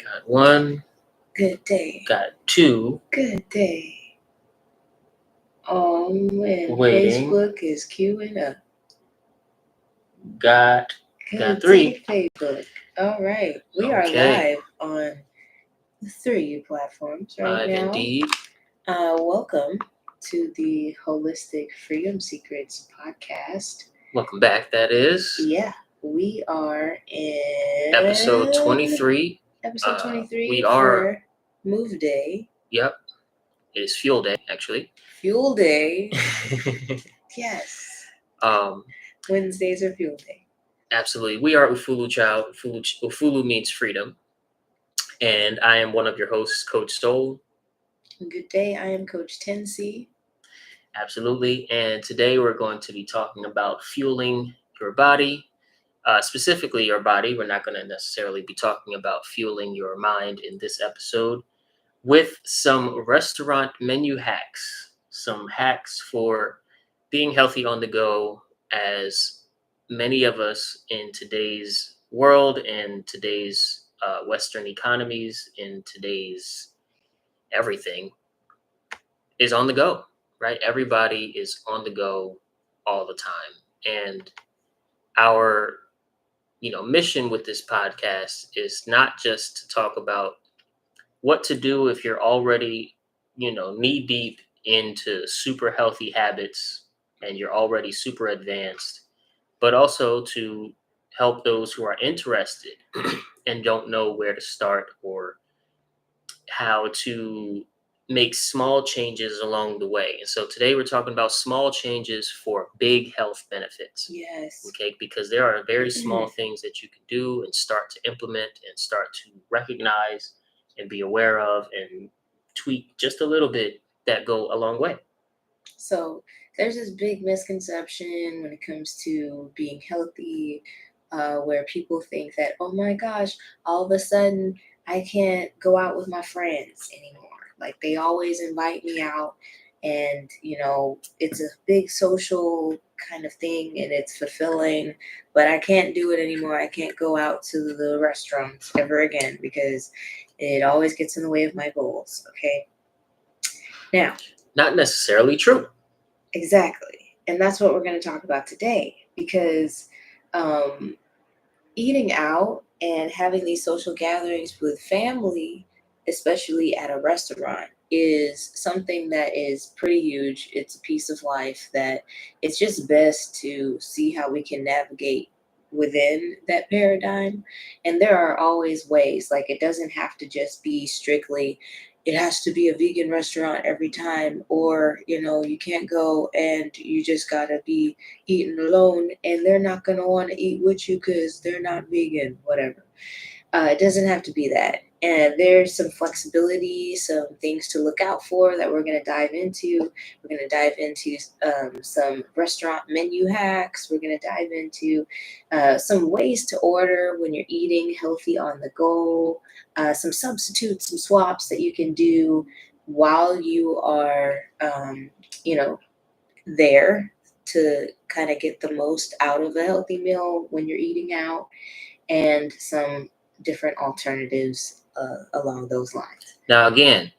Got one. Good day. Got two. Good day. And Waiting. Facebook is queuing up. Got Good three. day, Facebook. All right. We are Okay. live on the 3 platforms right Live now. indeed. Welcome to the Holistic Freedom Secrets podcast. Welcome back, that is. Yeah, we are in Episode 23. Episode 23 we are- for Move Day. Yep. It is Fuel Day, actually. Fuel Day. Yes. Wednesdays are Fuel Day. Absolutely. We are Ufulu Child. Ufulu means freedom. And I am one of your hosts, Coach Stoll. Good day. I am Coach Tensi. Absolutely. And today we're going to be talking about fueling your body, specifically your body. We're not going to necessarily be talking about fueling your mind in this episode, with some restaurant menu hacks, some hacks for being healthy on the go, as many of us in today's world and today's Western economies, in today's everything, is on the go, right? Everybody is on the go all the time. And our, mission with this podcast is not just to talk about what to do if you're already, knee deep into super healthy habits and you're already super advanced, but also to help those who are interested and don't know where to start or how to make small changes along the way. And so today we're talking about small changes for big health benefits. Yes. Okay, because there are very small things that you can do and start to implement and start to recognize and be aware of and tweak just a little bit that go a long way. So there's this big misconception when it comes to being healthy, where people think that, oh my gosh, all of a sudden I can't go out with my friends anymore. Like they always invite me out, and it's a big social kind of thing and it's fulfilling, but I can't do it anymore. I can't go out to the restaurants ever again because it always gets in the way of my goals. Okay. Now, not necessarily true. Exactly. And that's what we're going to talk about today, because eating out and having these social gatherings with family, especially at a restaurant, is something that is pretty huge. It's a piece of life that it's just best to see how we can navigate within that paradigm. And there are always ways. Like, it doesn't have to just be strictly, it has to be a vegan restaurant every time, or you can't go and you just gotta be eating alone and they're not gonna want to eat with you because they're not vegan, whatever. It doesn't have to be that. And there's some flexibility, some things to look out for that we're going to dive into. We're going to dive into some restaurant menu hacks. We're going to dive into some ways to order when you're eating healthy on the go, some substitutes, some swaps that you can do while you are, there to kind of get the most out of a healthy meal when you're eating out, and some different alternatives along those lines. Now, again,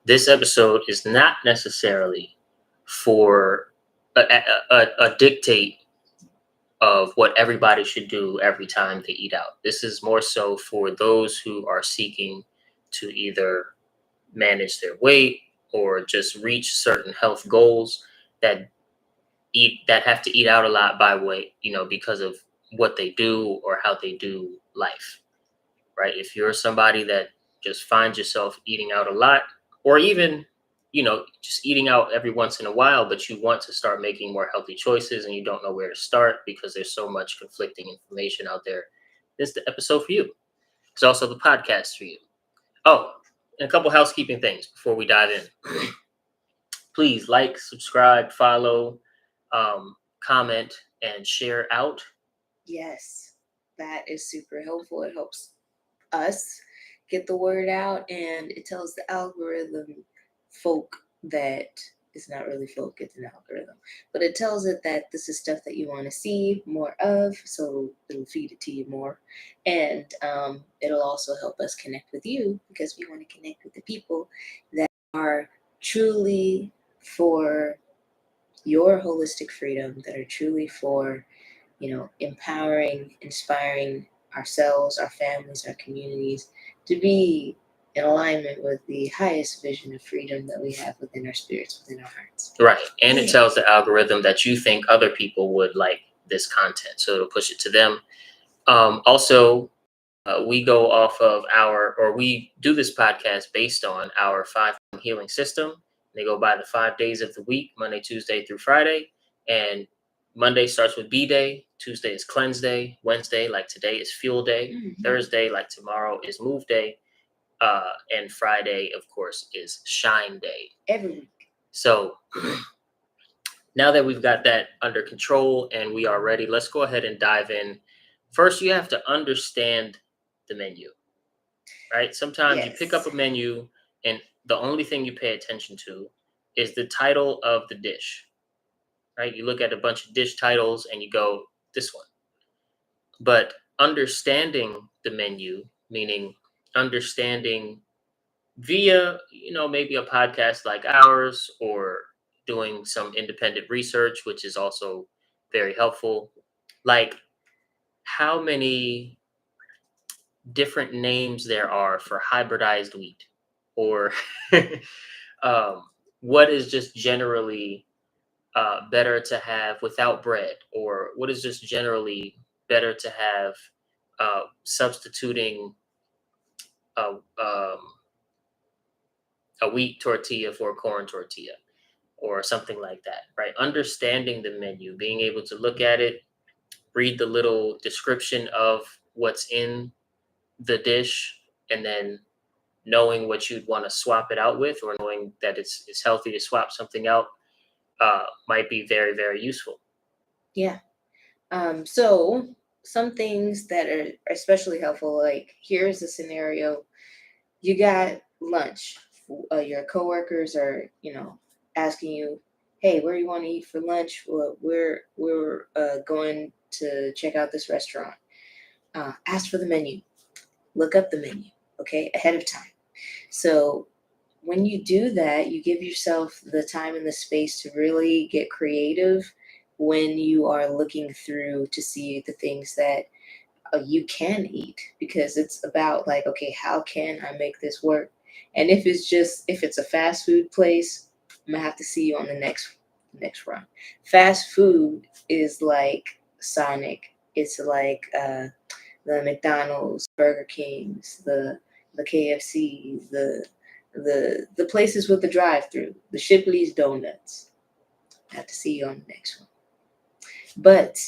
this episode is not necessarily for a dictate of what everybody should do every time they eat out. This is more so for those who are seeking to either manage their weight or just reach certain health goals that have to eat out a lot by way, because of what they do or how they do life. Right? If you're somebody that just finds yourself eating out a lot, or even, just eating out every once in a while, but you want to start making more healthy choices and you don't know where to start because there's so much conflicting information out there, this is the episode for you. It's also the podcast for you. Oh, and a couple housekeeping things before we dive in. Please like, subscribe, follow, comment, and share out. Yes, that is super helpful. It helps us get the word out, and it tells the algorithm folk that it's not really focused in the algorithm, but it tells it that this is stuff that you want to see more of, so it'll feed it to you more, and it'll also help us connect with you because we want to connect with the people that are truly for your holistic freedom, that are truly for, empowering, inspiring ourselves, our families, our communities to be in alignment with the highest vision of freedom that we have within our spirits, within our hearts. Right. And it Yeah. tells the algorithm that you think other people would like this content. So it'll push it to them. Also, we go off of we do this podcast based on our 5 healing system. They go by the 5 days of the week, Monday, Tuesday through Friday. And Monday starts with B Day. Tuesday is cleanse day. Wednesday, like today, is fuel day. Mhm. Thursday, like tomorrow, is move day. And Friday, of course, is shine day. Every week. So now that we've got that under control and we are ready, let's go ahead and dive in. First, you have to understand the menu, right? Sometimes you pick up Yes. a menu and the only thing you pay attention to is the title of the dish, right? You look at a bunch of dish titles and you go, this one. But understanding the menu, meaning understanding via, maybe a podcast like ours or doing some independent research, which is also very helpful. Like how many different names there are for hybridized wheat, or um, what is just generally better to have without bread, or what is just generally better to have substituting a, um, a wheat tortilla for a corn tortilla or something like that, right? Understanding the menu, being able to look at it, read the little description of what's in the dish, and then knowing what you'd want to swap it out with, or knowing that it's healthy to swap something out, might be very, very useful. Yeah. So some things that are especially helpful, like here's a scenario: you got lunch. Your coworkers are, asking you, "Hey, where do you want to eat for lunch?" Well, we're going to check out this restaurant. Ask for the menu. Look up the menu, okay, ahead of time. So when you do that, you give yourself the time and the space to really get creative when you are looking through to see the things that you can eat, because it's about like, okay, how can I make this work? And if it's a fast food place, I'm gonna have to see you on the next run. Fast food is like Sonic. It's like the McDonald's, Burger Kings, the KFCs, the places with the drive-through, the Shipley's Donuts. I have to see you on the next one. But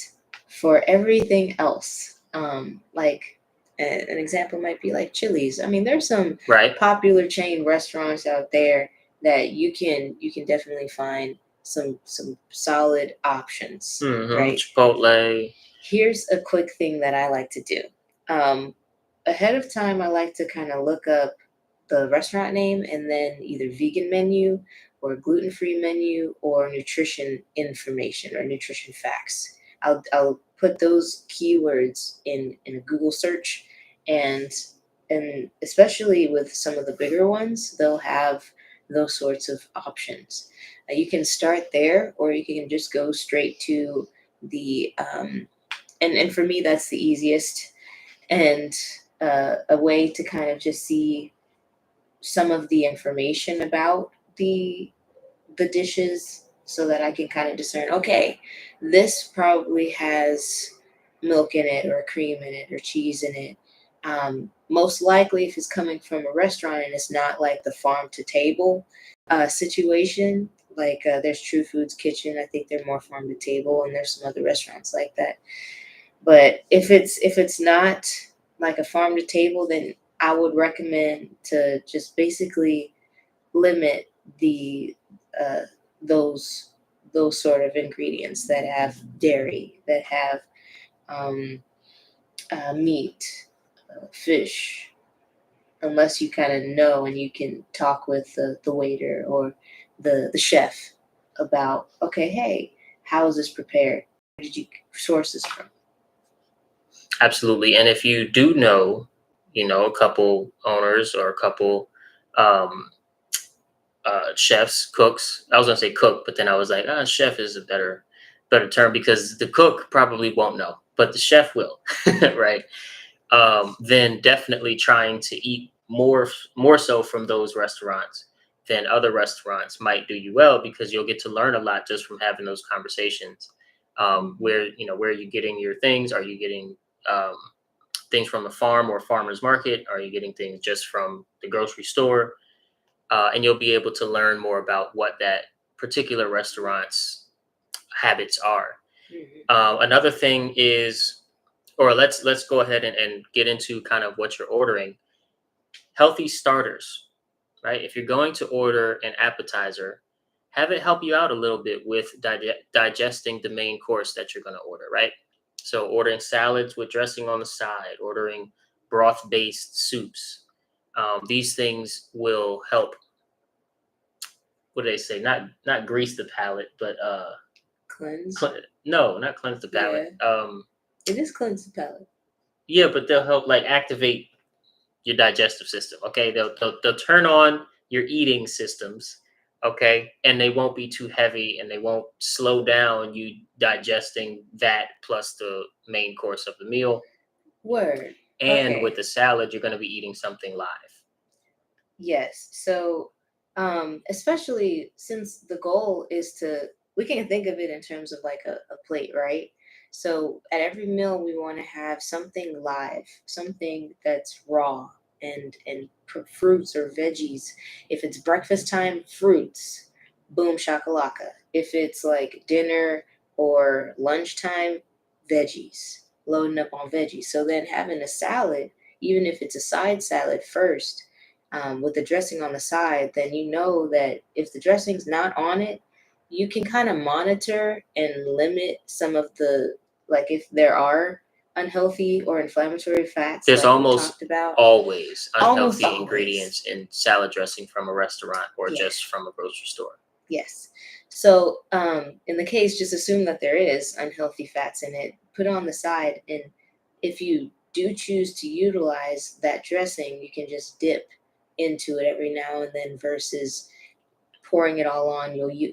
for everything else, like an example might be like Chili's. I mean, there's some Right. popular chain restaurants out there that you can definitely find some solid options, right? Chipotle. Here's a quick thing that I like to do. Um, Ahead of time, I like to kind of look up the restaurant name and then either vegan menu or gluten free menu or nutrition information or nutrition facts. I'll put those keywords in a Google search, and especially with some of the bigger ones, they'll have those sorts of options. You can start there, or you can just go straight to the and for me that's the easiest, and a way to kind of just see some of the information about the dishes so that I can kind of discern, okay, this probably has milk in it or cream in it or cheese in it. Most likely, if it's coming from a restaurant and it's not like the farm to table situation, like there's True Foods Kitchen. I think they're more farm to table, and there's some other restaurants like that. But if it's not like a farm to table, then I would recommend to just basically limit the uh, those those sort of ingredients that have dairy, that have um, meat, fish, unless you kind of know and you can talk with the waiter or the chef about, okay, hey, how is this prepared? Where did you source this from? Absolutely. And if you do know, a couple owners or a couple um, chefs, cooks. I was gonna say cook, but then I was like, chef is a better term because the cook probably won't know, but the chef will, right? Then definitely trying to eat more so from those restaurants than other restaurants might do you well because you'll get to learn a lot just from having those conversations. Where are you getting your things? Are you getting um, things from a farm or farmer's market? Are you getting things just from the grocery store? And you'll be able to learn more about what that particular restaurant's habits are. Mhm. Another thing is, or let's go ahead and get into kind of what you're ordering. Healthy starters, right? If you're going to order an appetizer, have it help you out a little bit with digesting the main course that you're going to order, right? So ordering salads with dressing on the side, ordering broth-based soups. These things will help, what do they say? Not grease the palate, but Cleanse. no, not cleanse the Yeah, palate. it is cleanse the palate. Yeah, but they'll help like activate your digestive system. Okay, they'll turn on your eating systems. Okay, and they won't be too heavy, and they won't slow down you digesting that plus the main course of the meal. Word. And with Okay. the salad, you're going to be eating something live. Yes. So, especially since the goal is we can think of it in terms of like a plate, right? So at every meal, we want to have something live, something that's raw and fruits or veggies. If it's breakfast time, fruits, boom shakalaka. If it's like dinner or lunchtime, veggies, loading up on veggies. So then having a salad, even if it's a side salad first with the dressing on the side, then you know that if the dressing's not on it, you can kind of monitor and limit some of the, like if there are unhealthy or inflammatory fats, There's like we almost talked about, always almost unhealthy always. ingredients in salad dressing from a restaurant or Yeah, just from a grocery store. yes. So in the case, just assume that there is unhealthy fats in it, put it on the side. And if you do choose to utilize that dressing, you can just dip into it every now and then versus pouring it all on,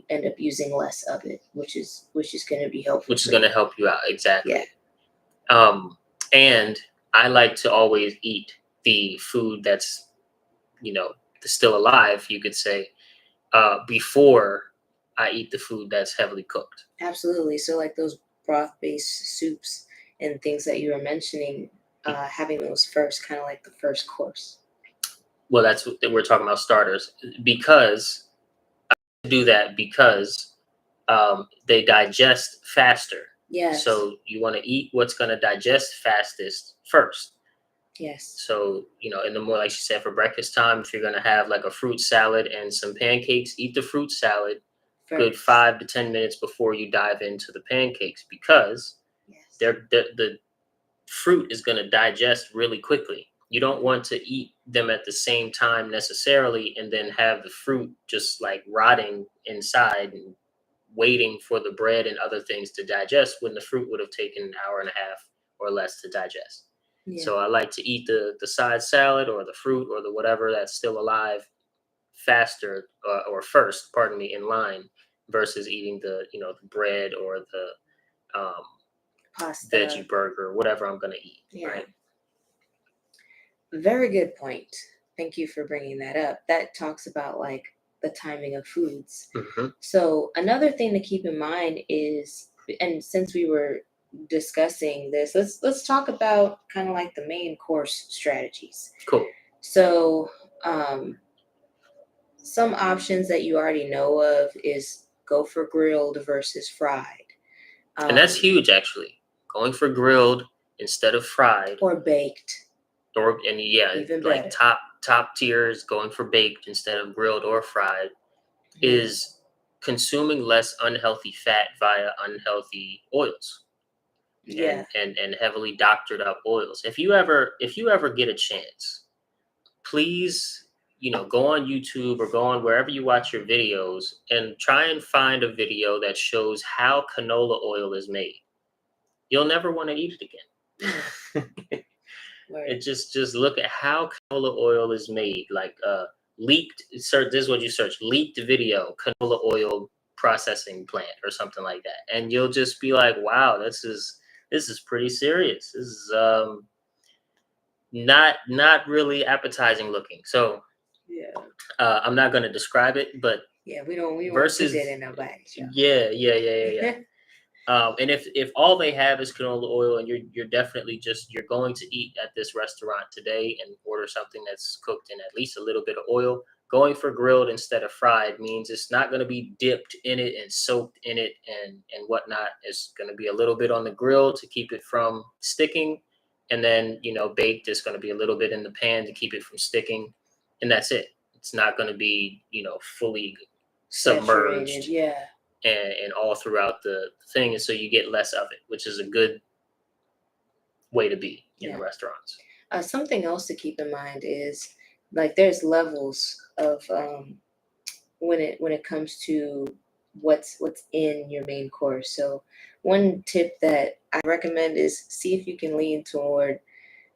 end up using less of it, which is going to be helpful Which is for going you. to help you out. Yeah. Exactly. And I like to always eat the food that's, you know, still alive, you could say, before I eat the food that's heavily cooked. Absolutely. So like those broth-based soups and things that you were mentioning, Mhm. having those first, kind of like the first course. Well, that's what we're talking about starters because do that because they digest faster. Yes. So you want to eat what's going to digest fastest first. Yes. So, in the more, like she said, for breakfast time, if you're going to have like a fruit salad and some pancakes, eat the fruit salad good First. 5 to 10 minutes before you dive into the pancakes because Yes. the fruit is going to digest really quickly. You don't want to eat them at the same time necessarily and then have the fruit just like rotting inside and waiting for the bread and other things to digest when the fruit would have taken an hour and a half or less to digest. Yeah. So I like to eat the side salad or the fruit or the whatever that's still alive faster or first, pardon me, in line versus eating the bread or the Pasta. veggie burger, whatever I'm gonna eat, Yeah. right? Very good point. Thank you for bringing that up. That talks about like the timing of foods. Hmm. So another thing to keep in mind is, and since we were discussing this, let's talk about kind of like the main course strategies. Cool. So um, some options that you already know of is go for grilled versus fried, And that's um, huge, actually. Going for grilled instead of fried, or baked, and yeah, even like better. top tiers going for baked instead of grilled or fried Yeah. is consuming less unhealthy fat via unhealthy oils Yeah. and heavily doctored up oils. If you ever get a chance, please go on YouTube or go on wherever you watch your videos and try and find a video that shows how canola oil is made. You'll never want to eat it again. Right. And just look at how canola oil is made. Like leaked search, this is what you search: leaked video, canola oil processing plant or something like that. And you'll just be like, wow, this is pretty serious. This is not really appetizing looking. So Yeah. I'm not going to describe it, but Yeah, we don't put versus that in nobody's show. yeah. And if all they have is canola oil, and you're definitely you're going to eat at this restaurant today and order something that's cooked in at least a little bit of oil, going for grilled instead of fried means it's not going to be dipped in it and soaked in it and whatnot. It's going to be a little bit on the grill to keep it from sticking, and then baked is going to be a little bit in the pan to keep it from sticking, and that's it. It's not going to be fully Saturated, submerged yeah. and all throughout the thing, and so you get less of it, which is a good way to be in Yeah. restaurants. Something else to keep in mind is like there's levels of when it comes to what's in your main course. So one tip that I recommend is see if you can lean toward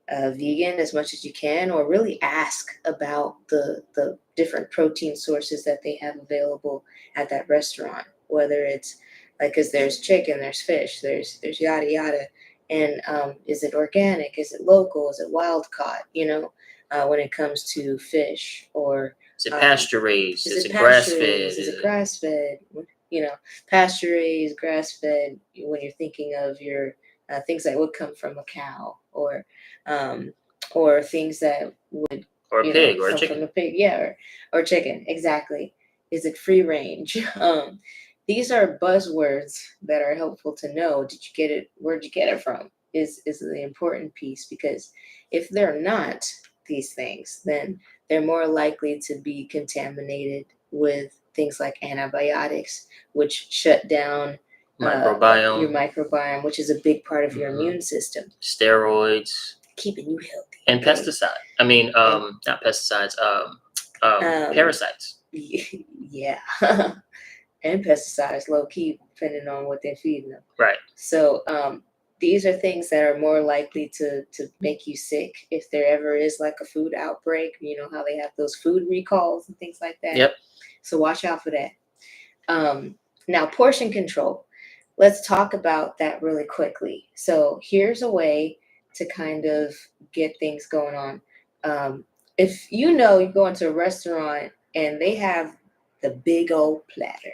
vegan as much as you can, or really ask about the different protein sources that they have available at that restaurant. Whether it's like, because there's chicken, there's fish, there's yada yada, and is it organic? Is it local? Is it wild caught? When it comes to fish, or Is it pasture raised? is Is it it grass pasture fed? raised? Is it grass fed? Pasture raised, grass fed. When you're thinking of your things that would come from a cow, um, or things that would Or a pig or a come chicken? from a pig, yeah, or chicken, exactly. Is it free range? These are buzzwords that are helpful to know. Did you get it? Where'd you get it from? Is the important piece, because if they're not these things, then they're more likely to be contaminated with things like antibiotics, which shut down your Microbiome, microbiome, which is a big part of your Mhm. immune system, steroids, keeping you healthy. and okay? pesticide. I mean, not pesticides. Parasites. Yeah. And pesticides, low key, depending on what they're feeding them. Right. So these are things that are more likely to make you sick if there ever is like a food outbreak. You know how they have those food recalls and things like that. Yep. So watch out for that. Now, portion control. Let's talk about that really quickly. So here's a way to kind of get things going on. If you go into a restaurant and they have the big old platter,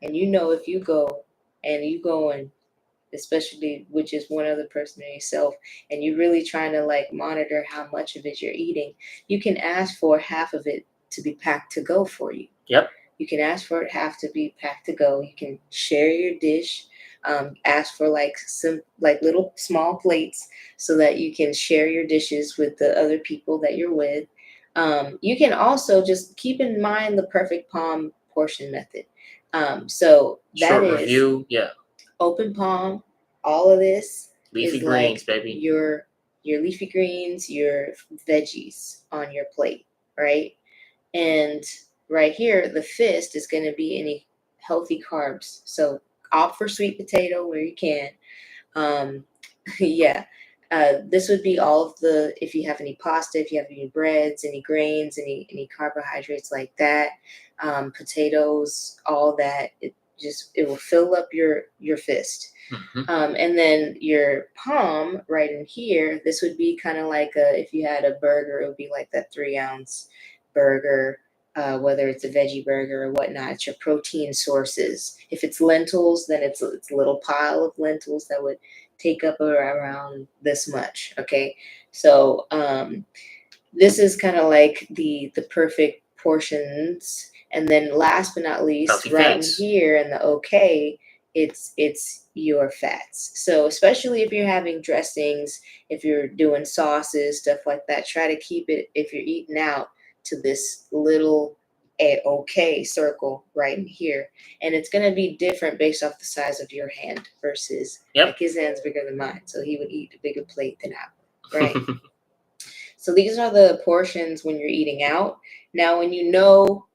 and if you go and especially which is one other person or yourself, and you're really trying to like monitor how much of it you're eating, you can ask for half of it to be packed to go for you. Yep. You can ask for it half to be packed to go. You can share your dish. Ask for like some like little small plates so that you can share your dishes with the other people that you're with. You can also just keep in mind the perfect palm portion method. So that Short is review. Yeah. open palm. All of this Leafy is greens, like baby. your leafy greens, your veggies on your plate, right? And right here, the fist is going to be any healthy carbs. So opt for sweet potato where you can. Yeah. This would be all of if you have any pasta, if you have any breads, any grains, any carbohydrates like that, potatoes, all that. It will fill up your fist. Mm-hmm. And then your palm right in here, this would be kind of like if you had a burger, it would be like that 3-ounce burger, whether it's a veggie burger or whatnot. It's your protein sources. If it's lentils, then it's a little pile of lentils that would take up around this much. Okay, so this is kind of like the perfect portions. And then last but not least, Healthy right fats. in here in the okay, it's your fats. So especially if you're having dressings, if you're doing sauces, stuff like that, try to keep it, if you're eating out, to this little okay circle right in here. And it's going to be different based off the size of your hand versus Yep. like his hand's bigger than mine, so he would eat a bigger plate than I would, right? So these are the portions when you're eating out. Now, when you know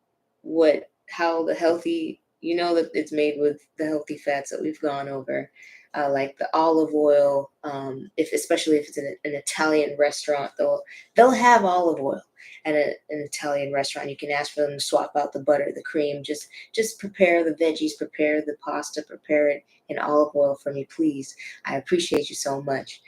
how the healthy, you know that it's made with the healthy fats that we've gone over, like the olive oil. If especially if it's an Italian restaurant, they'll have olive oil at an Italian restaurant. You can ask for them to swap out the butter, the cream. Just prepare the veggies, prepare the pasta, prepare it in olive oil for me, please. I appreciate you so much.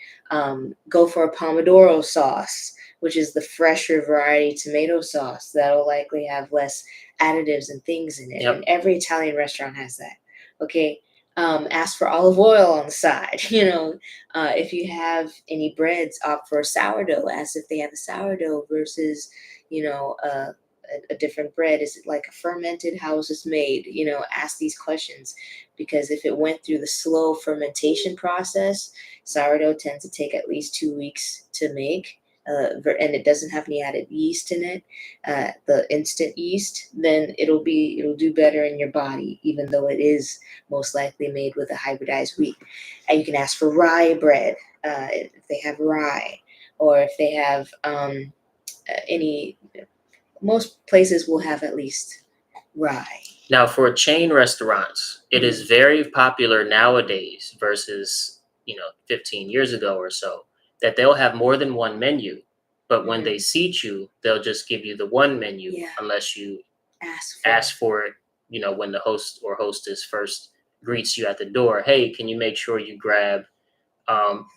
Go for a pomodoro sauce, which is the fresher variety tomato sauce that'll likely have less additives and things in it. Yep. And every Italian restaurant has that. Okay. Ask for olive oil on the side. If you have any breads, opt for a sourdough. Ask if they have a sourdough versus, a different bread. Is it like a fermented? How is this made? Ask these questions, because if it went through the slow fermentation process, sourdough tends to take at least 2 weeks to make. And it doesn't have any added yeast in it, the instant yeast, then it'll do better in your body, even though it is most likely made with a hybridized wheat. And you can ask for rye bread, if they have rye, or if they have any. Most places will have at least rye. Now, for chain restaurants, it is very popular nowadays versus 15 years ago or so, that they'll have more than one menu, but when they seat you, they'll just give you the one menu unless you ask for it. When the host or hostess first greets you at the door, hey, can you make sure you grab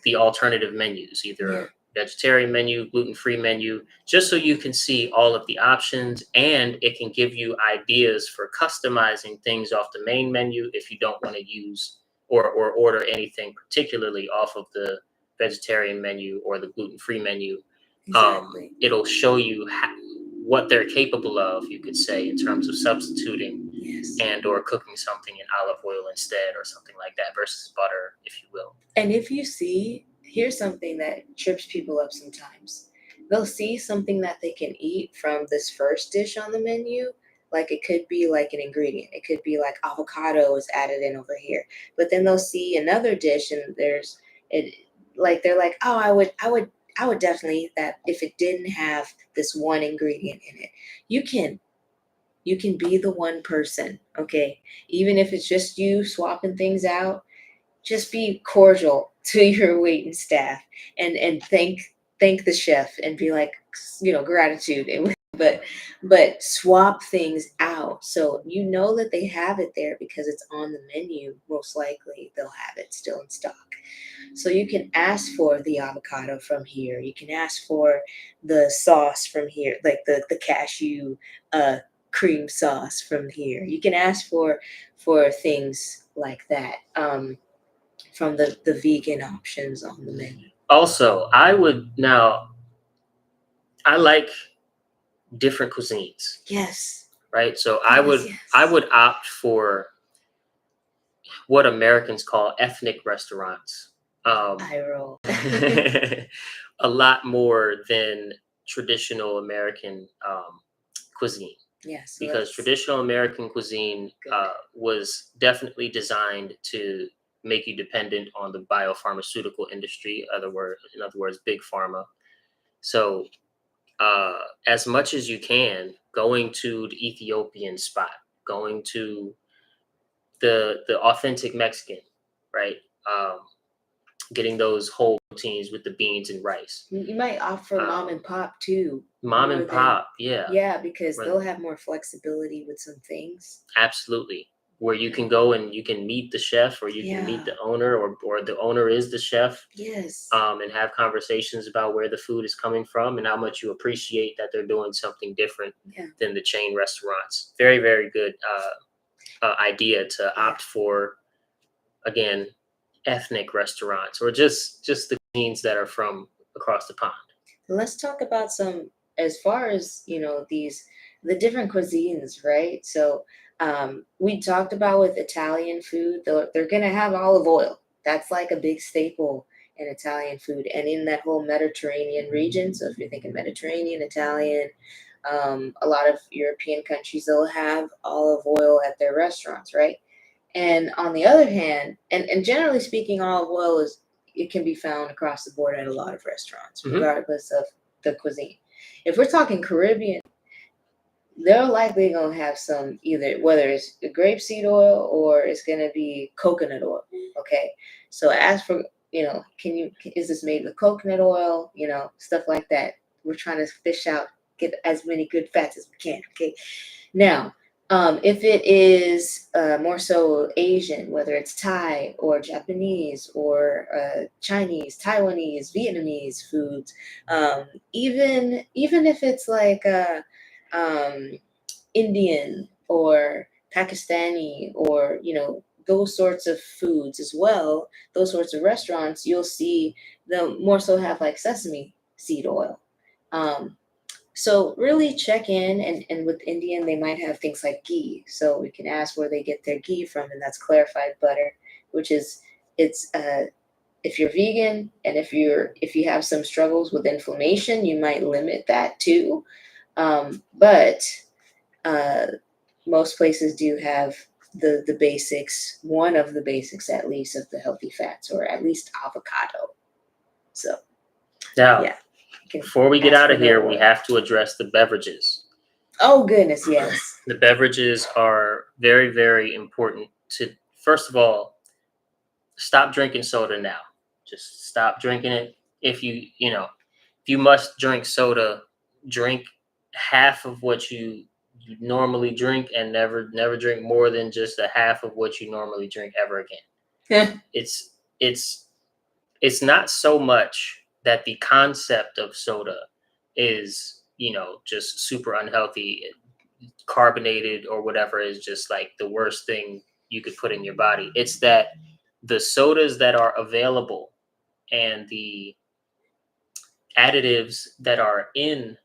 the alternative menus, either vegetarian menu, gluten-free menu, just so you can see all of the options, and it can give you ideas for customizing things off the main menu if you don't want to use or order anything particularly off of the vegetarian menu or the gluten-free menu. Exactly. It'll show you what they're capable of, you could say, in terms of substituting and or cooking something in olive oil instead or something like that versus butter, if you will. And if you see, here's something that trips people up sometimes. They'll see something that they can eat from this first dish on the menu. Like it could be like an ingredient. It could be like avocado is added in over here. But then they'll see another dish and there's it like they're like, oh, I would definitely eat that if it didn't have this one ingredient in it. You can be the one person, okay? Even if it's just you swapping things out, just be cordial to your waiting staff and thank the chef and be like, gratitude. But swap things out so you know that they have it there because it's on the menu. Most likely they'll have it still in stock. So you can ask for the avocado from here. You can ask for the sauce from here, like the cashew cream sauce from here. You can ask for things like that from the vegan options on the menu. Also, I like different cuisines. Yes. Right. So I would opt for what Americans call ethnic restaurants. I roll. A lot more than traditional American cuisine. Yes. Because traditional American cuisine was definitely designed to make you dependent on the biopharmaceutical industry. In other words, big pharma. So as much as you can, going to the Ethiopian spot, going to the authentic Mexican, right? Getting those whole proteins with the beans and rice. You might opt for mom and pop too. Mom and pop, yeah. Yeah, because they'll have more flexibility with some things. Absolutely. Where you can go and you can meet the chef, or you can meet the owner, or the owner is the chef. Yes. And have conversations about where the food is coming from and how much you appreciate that they're doing something different than the chain restaurants. Very, very good idea to opt for, again, ethnic restaurants or just the cuisines that are from across the pond. Let's talk about some, as far as the different cuisines, right? So we talked about with Italian food, they're gonna have olive oil. That's like a big staple in Italian food and in that whole Mediterranean region. So if you're thinking Mediterranean, Italian, a lot of European countries, they'll have olive oil at their restaurants, right? And on the other hand, and generally speaking, olive oil it can be found across the board at a lot of restaurants, regardless of the cuisine. If we're talking Caribbean, they're likely gonna have some, either whether it's grapeseed oil or it's gonna be coconut oil. Okay, so ask for, is this made with coconut oil? Stuff like that. We're trying to fish out, get as many good fats as we can. Okay, now, if it is more so Asian, whether it's Thai or Japanese or Chinese, Taiwanese, Vietnamese foods, even if it's like Indian or Pakistani, or those sorts of foods as well, those sorts of restaurants, you'll see them more so have like sesame seed oil. Um, so really check in, and with Indian, they might have things like ghee. So we can ask where they get their ghee from, and that's clarified butter, which is, it's if you're vegan, and if you have some struggles with inflammation, you might limit that too. But most places do have the basics, one of the basics at least, of the healthy fats, or at least avocado. So Now, yeah, you can before we get ask out for of here, their we oil. have to address the beverages. Oh goodness, yes. The beverages are very, very important to, first of all, stop drinking soda now. Just stop drinking it. If you must drink soda, drink half of what you normally drink, and never drink more than just a half of what you normally drink ever again. It's it's it's not so much that the concept of soda is, just super unhealthy, carbonated or whatever, is just like the worst thing you could put in your body. It's that the sodas that are available and the additives that are in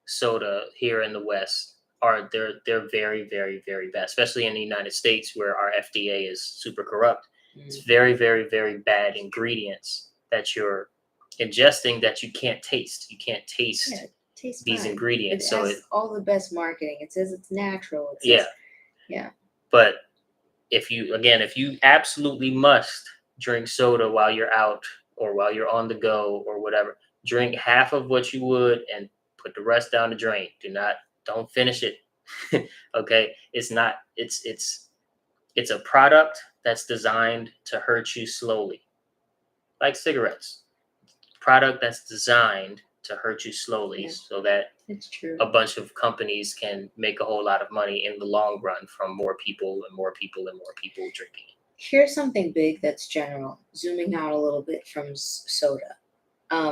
soda here in the West are, they're very, very, very bad, especially in the United States, where our FDA is super corrupt. It's very, very, very bad ingredients that you're ingesting that you can't taste. You can't taste Tastes these fine. ingredients. It So has all the best marketing. It says it's natural. It yeah, says, yeah. but if you absolutely must drink soda while you're out or while you're on the go or whatever, drink half of what you would and put the rest down the drain. Don't finish it. Okay, it's a product that's designed to hurt you slowly, like cigarettes. Product that's designed to hurt you slowly, Yeah. so that It's true. a bunch of companies can make a whole lot of money in the long run from more people and more people and more people drinking it. Here's something big that's general, zooming out a little bit from soda.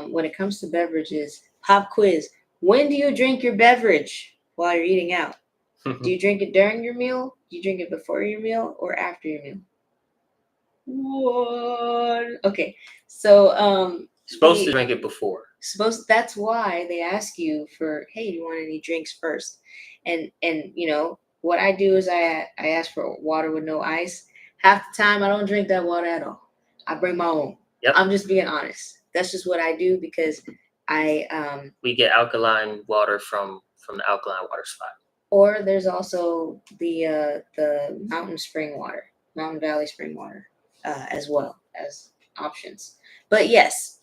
When it comes to beverages, pop quiz. When do you drink your beverage while you're eating out? Do you drink it during your meal? Do you drink it before your meal or after your meal? What? Okay, so Supposed to drink it before. that's why they ask you for, hey, do you want any drinks first? And what I do is I ask for water with no ice. Half the time I don't drink that water at all. I bring my own. Yep. I'm just being honest. That's just what I do, because we get alkaline water from the alkaline water spot. Or there's also the mountain spring water, Mountain Valley spring water, as well as options. But yes,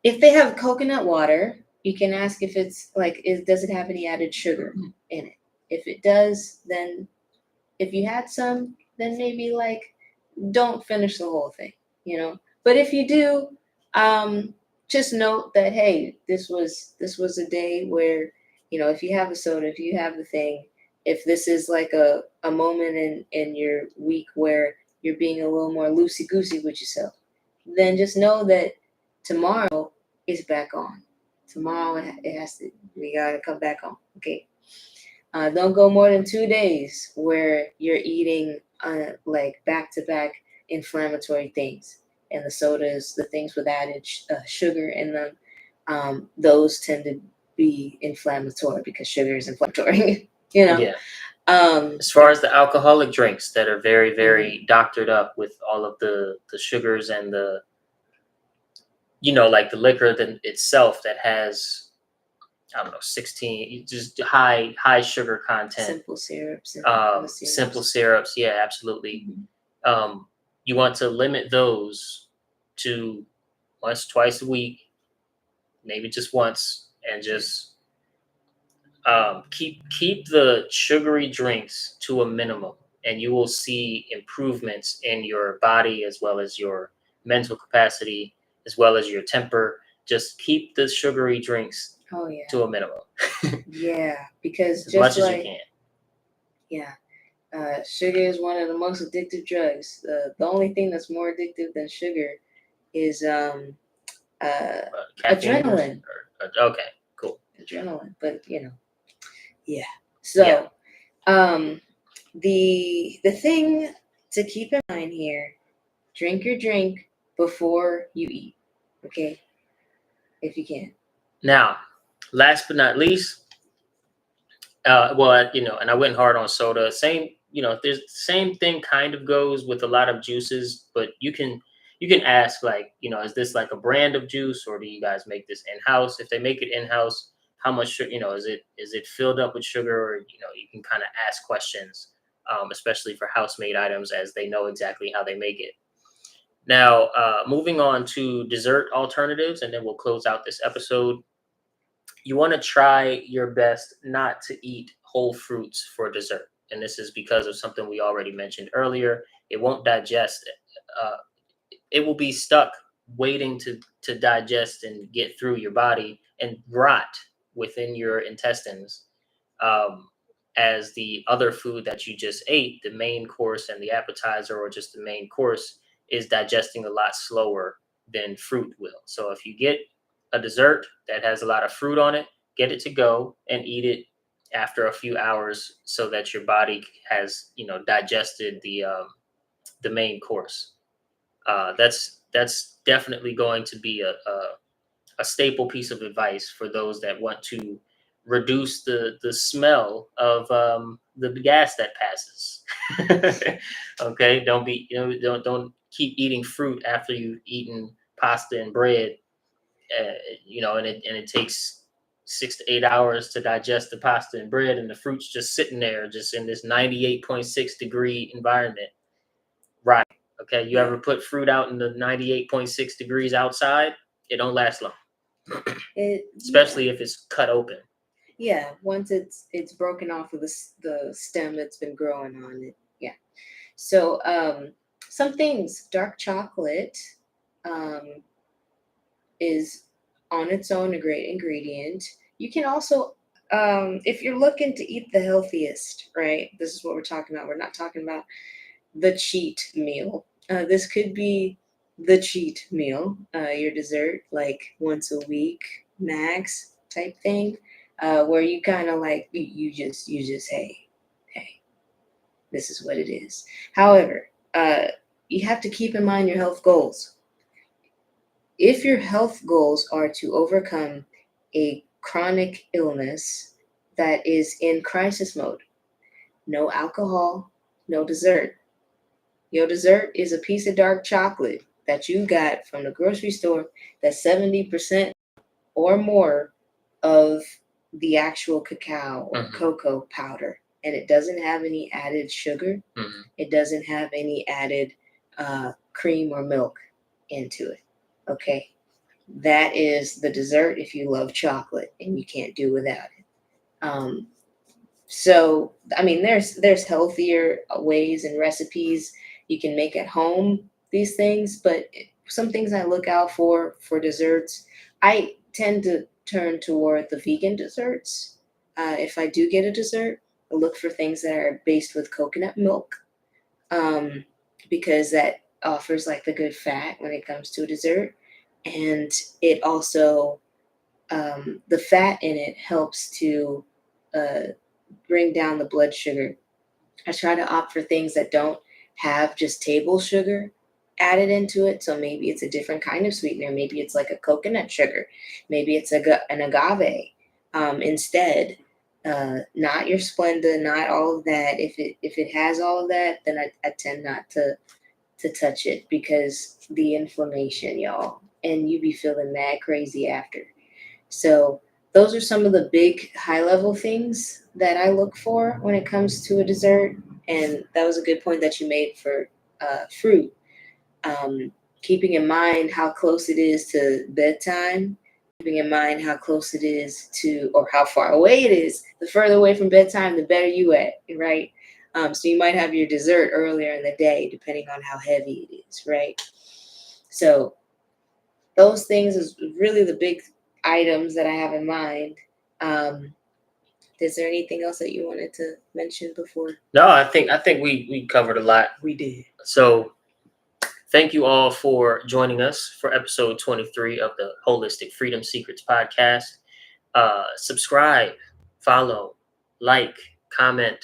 if they have coconut water, you can ask if it's like, does it have any added sugar in it? If it does, then if you had some, then maybe like don't finish the whole thing, But if you do, just note that, hey, this was a day where, if you have a soda, if you have the thing, if this is like a moment in your week where you're being a little more loosey goosey with yourself, then just know that tomorrow is back on. Tomorrow we gotta come back on. Okay. Don't go more than 2 days where you're eating like back to back inflammatory things, and the sodas, the things with added sugar in them, those tend to be inflammatory because sugar is inflammatory. Yeah. As far as the alcoholic drinks that are very, very doctored up with all of the sugars and the, like the liquor itself that has, I don't know, 16, just high sugar content. Simple syrups. Simple syrups. Yeah, absolutely. Mm-hmm. You want to limit those to once, twice a week, maybe just once, and just keep the sugary drinks to a minimum, and you will see improvements in your body as well as your mental capacity as well as your temper. Just keep the sugary drinks Oh yeah. to a minimum Yeah, because as just much as you like can. yeah, sugar is one of the most addictive drugs. The only thing that's more addictive than sugar is uh, Caffeine adrenaline. okay, cool. Adrenaline, but yeah. Yeah. So the thing to keep in mind here: drink your drink before you eat. Okay, if you can. Now, last but not least, and I went hard on soda. Same, there's same thing kind of goes with a lot of juices, but you can ask, like, is this like a brand of juice, or do you guys make this in house? If they make it in house, how much is it filled up with sugar, or you can kind of ask questions, especially for house made items, as they know exactly how they make it. Now, moving on to dessert alternatives, and then we'll close out this episode. You want to try your best not to eat whole fruits for dessert. And this is because of something we already mentioned earlier. It won't digest. Uh, it will be stuck waiting to digest and get through your body and rot within your intestines, um, as the other food that you just ate, the main course and the appetizer, or just the main course, is digesting a lot slower than fruit will. So if you get a dessert that has a lot of fruit on it, get it to go and eat it after a few hours, so that your body has digested the main course. That's definitely going to be a staple piece of advice for those that want to reduce the smell of the gas that passes. Okay, don't be don't keep eating fruit after you've eaten pasta and bread. uh, and it takes 6 to 8 hours to digest the pasta and bread, and the fruit's just sitting there, just in this 98.6 degree environment. Right. Okay. You Yeah. ever put fruit out in the 98.6 degrees outside? It don't last long, especially if it's cut open. Yeah, once it's broken off of the stem that's been growing on it. Yeah. So some things, dark chocolate um, is on its own a great ingredient. You can also, if you're looking to eat the healthiest, right? This is what we're talking about. We're not talking about the cheat meal. This could be the cheat meal, your dessert, like once a week max type thing, where you kind of like you just hey, this is what it is. However, you have to keep in mind your health goals. If your health goals are to overcome a chronic illness that is in crisis mode, no alcohol, no dessert. Your dessert is a piece of dark chocolate that you got from the grocery store that's 70% or more of the actual cacao or Hmm. cocoa powder. And it doesn't have any added sugar. Hmm. It doesn't have any added cream or milk into it. Okay. That is the dessert if you love chocolate and you can't do without it. Um, so, I mean, there's healthier ways and recipes you can make at home these things, but some things I look out for desserts, I tend to turn toward the vegan desserts. If I do get a dessert, I look for things that are based with coconut milk, um, because that offers like the good fat when it comes to a dessert, and it also the fat in it helps to uh, bring down the blood sugar. I try to opt for things that don't have just table sugar added into it. So maybe it's a different kind of sweetener. Maybe it's like a coconut sugar. Maybe it's an agave instead. Not your Splenda, not all of that. If it has all of that, then I tend not to touch it because the inflammation, y'all, and you be feeling mad crazy after. So those are some of the big high level things that I look for when it comes to a dessert. And that was a good point that you made for fruit. Keeping in mind how close it is to bedtime, keeping in mind how close it is to, or how far away it is. The further away from bedtime, the better you at, right? So you might have your dessert earlier in the day, depending on how heavy it is, right? So those things is really the big items that I have in mind. Is there anything else that you wanted to mention before? No, I think we covered a lot. We did. So thank you all for joining us for episode 23 of the Holistic Freedom Secrets podcast. Subscribe, follow, like, comment,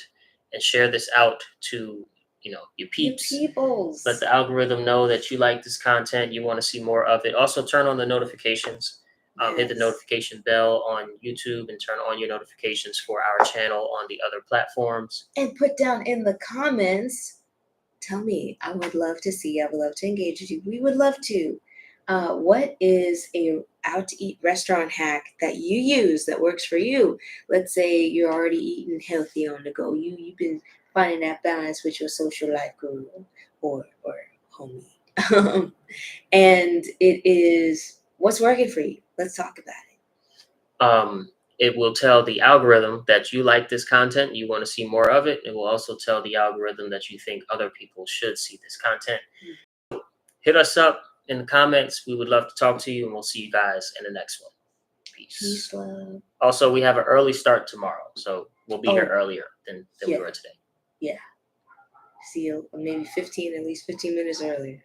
and share this out to your peeps. Your peoples. Let the algorithm know that you like this content, you want to see more of it. Also, turn on the notifications. Hit the Yes. notification bell on YouTube and turn on your notifications for our channel on the other platforms. And put down in the comments, tell me, I would love to see, I would love to engage with you. We would love to. What is a out to eat restaurant hack that you use that works for you? Let's say you're already eating healthy on the go. You've been finding that balance with your social life guru or homie. And it is what's working for you. Let's talk about it. It will tell the algorithm that you like this content, you want to see more of it. It will also tell the algorithm that you think other people should see this content. Hit us up in the comments. We would love to talk to you, and we'll see you guys in the next one. Peace. Peace, love. Also, we have an early start tomorrow, so we'll be here earlier than we Yeah. were today. Yeah. See you maybe at least 15 minutes earlier.